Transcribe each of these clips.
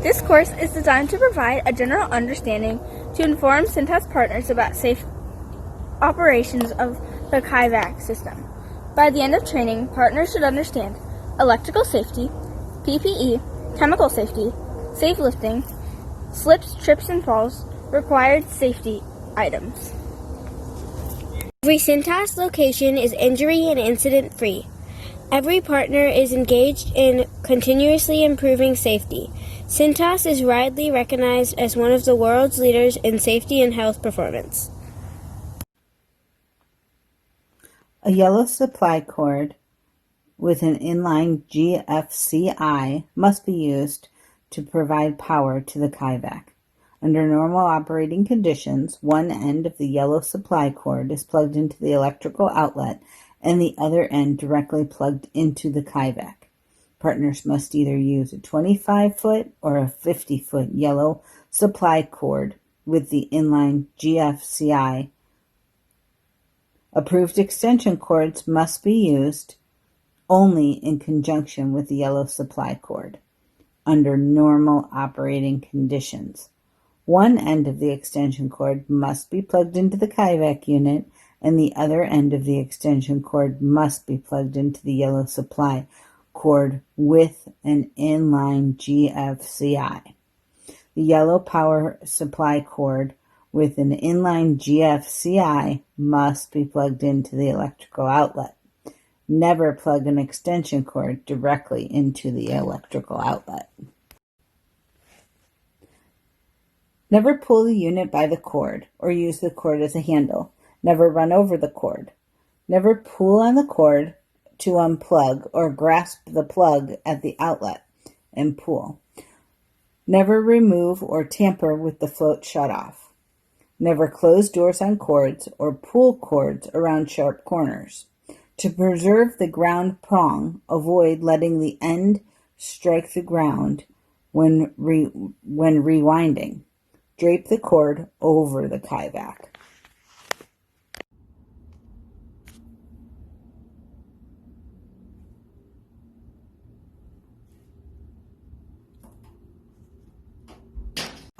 This course is designed to provide a general understanding to inform Cintas partners about safe operations of the Eyewash system. By the end of training, partners should understand electrical safety, PPE, chemical safety, safe lifting, slips, trips, and falls, required safety items. Every Cintas location is injury and incident-free. Every partner is engaged in continuously improving safety. Cintas is widely recognized as one of the world's leaders in safety and health performance. A yellow supply cord with an inline GFCI must be used to provide power to the Eyewash. Under normal operating conditions, one end of the yellow supply cord is plugged into the electrical outlet and the other end directly plugged into the Eyewash. Partners must either use a 25-foot or a 50-foot yellow supply cord with the inline GFCI. Approved extension cords must be used only in conjunction with the yellow supply cord under normal operating conditions. One end of the extension cord must be plugged into the Eyewash unit, and the other end of the extension cord must be plugged into the yellow supply cord with an inline GFCI. The yellow power supply cord with an inline GFCI must be plugged into the electrical outlet. Never plug an extension cord directly into the electrical outlet. Never pull the unit by the cord or use the cord as a handle. Never run over the cord. Never pull on the cord to unplug or grasp the plug at the outlet and pull. Never remove or tamper with the float shutoff. Never close doors on cords or pull cords around sharp corners. To preserve the ground prong, avoid letting the end strike the ground when rewinding. Drape the cord over the Eyewash.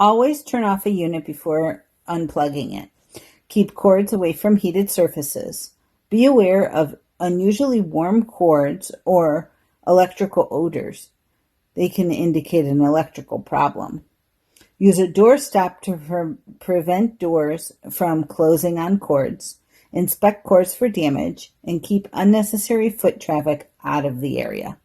Always turn off a unit before unplugging it. Keep cords away from heated surfaces. Be aware of unusually warm cords or electrical odors. They can indicate an electrical problem. Use a door stop to prevent doors from closing on cords. Inspect cords for damage and keep unnecessary foot traffic out of the area.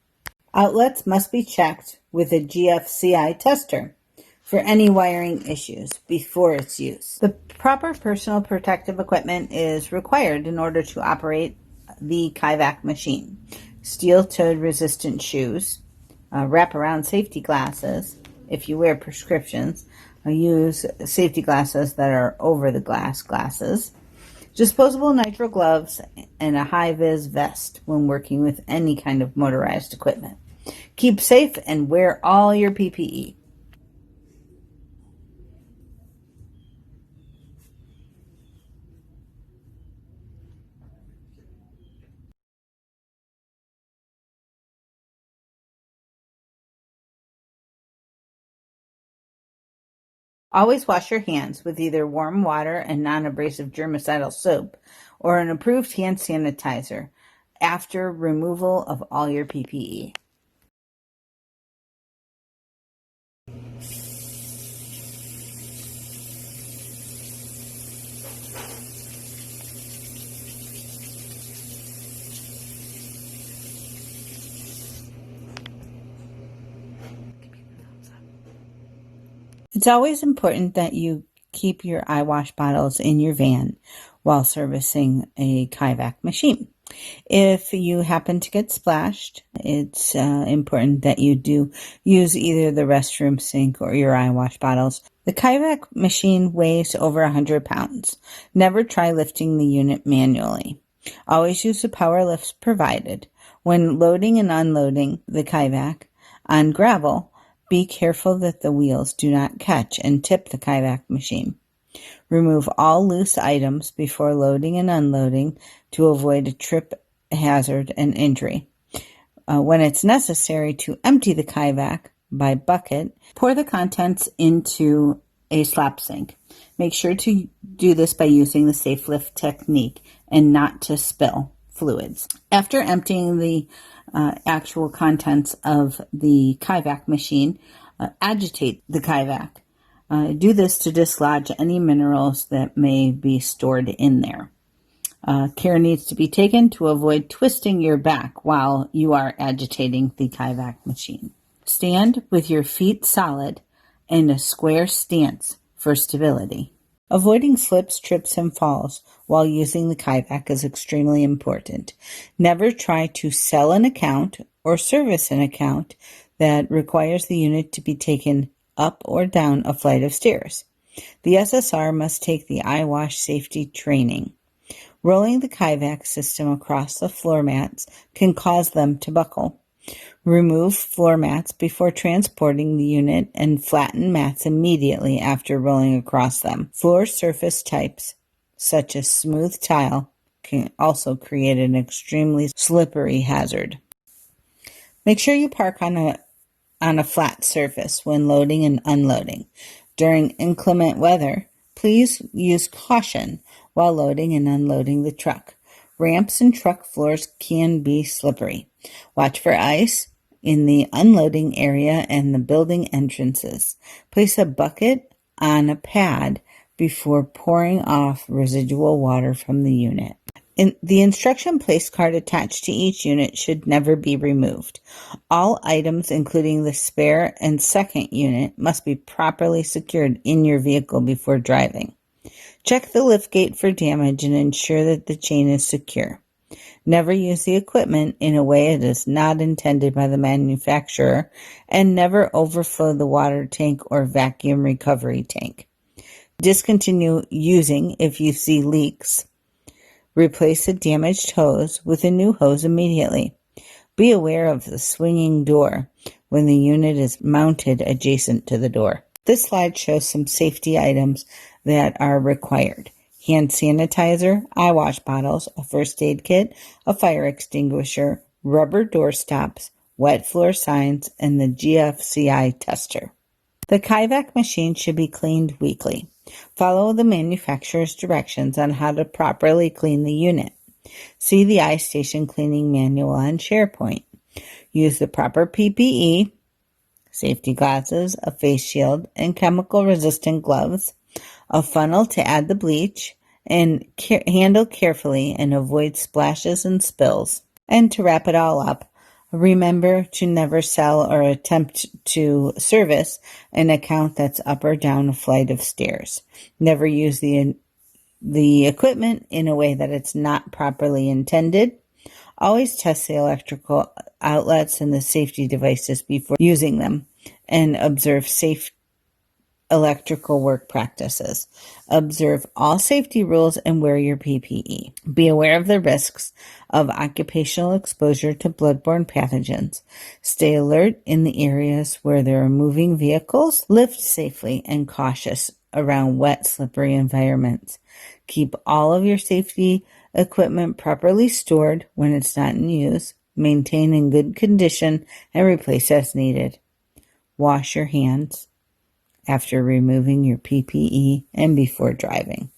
Outlets must be checked with a GFCI tester for any wiring issues before its use. The proper personal protective equipment is required in order to operate the Eyewash machine. Steel-toed resistant shoes, wraparound safety glasses. If you wear prescriptions, use safety glasses that are over-the-glass glasses. Disposable nitrile gloves and a high-vis vest when working with any kind of motorized equipment. Keep safe and wear all your PPE. Always wash your hands with either warm water and non-abrasive germicidal soap or an approved hand sanitizer after removal of all your PPE. It's always important that you keep your eyewash bottles in your van while servicing a Eyewash machine. If you happen to get splashed, it's important that you do use either the restroom sink or your eyewash bottles. The Eyewash machine weighs over 100 pounds. Never try lifting the unit manually. Always use the power lifts provided. When loading and unloading the Eyewash on gravel, be careful that the wheels do not catch and tip the Eyewash machine. Remove all loose items before loading and unloading to avoid a trip hazard and injury. When it's necessary to empty the Eyewash, by bucket. Pour the contents into a slop sink. Make sure to do this by using the safe lift technique and not to spill fluids. After emptying the actual contents of the Kaivac machine, agitate the Kaivac. Do this to dislodge any minerals that may be stored in there. Care needs to be taken to avoid twisting your back while you are agitating the Kaivac machine. Stand with your feet solid in a square stance for stability. Avoiding slips, trips, and falls while using the Kaivac is extremely important. Never try to sell an account or service an account that requires the unit to be taken up or down a flight of stairs. The SSR must take the Eyewash safety training. Rolling the Kaivac system across the floor mats can cause them to buckle. Remove floor mats before transporting the unit and flatten mats immediately after rolling across them. Floor surface types, such as smooth tile, can also create an extremely slippery hazard. Make sure you park on a flat surface when loading and unloading. During inclement weather, please use caution while loading and unloading the truck. Ramps and truck floors can be slippery. Watch for ice in the unloading area and the building entrances. Place a bucket on a pad before pouring off residual water from the unit. The instruction place card attached to each unit should never be removed. All items, including the spare and second unit, must be properly secured in your vehicle before driving. Check the liftgate for damage and ensure that the chain is secure. Never use the equipment in a way it is not intended by the manufacturer, and never overflow the water tank or vacuum recovery tank. Discontinue using if you see leaks. Replace a damaged hose with a new hose immediately. Be aware of the swinging door when the unit is mounted adjacent to the door. This slide shows some safety items that are required. Hand sanitizer, eyewash bottles, a first aid kit, a fire extinguisher, rubber door stops, wet floor signs, and the GFCI tester. The Kaivac machine should be cleaned weekly. Follow the manufacturer's directions on how to properly clean the unit. See the iStation cleaning manual on SharePoint. Use the proper PPE, safety glasses, a face shield, and chemical-resistant gloves, a funnel to add the bleach, and handle carefully and avoid splashes and spills. And to wrap it all up, remember to never sell or attempt to service an account that's up or down a flight of stairs. Never use the equipment in a way that it's not properly intended. Always test the electrical outlets and the safety devices before using them, and observe safe electrical work practices. Observe all safety rules and wear your PPE. Be aware of the risks of occupational exposure to bloodborne pathogens. Stay alert in the areas where there are moving vehicles. Lift safely and cautious around wet, slippery environments. Keep all of your safety equipment properly stored when it's not in use. Maintain in good condition and replace as needed. Wash your hands after removing your PPE and before driving.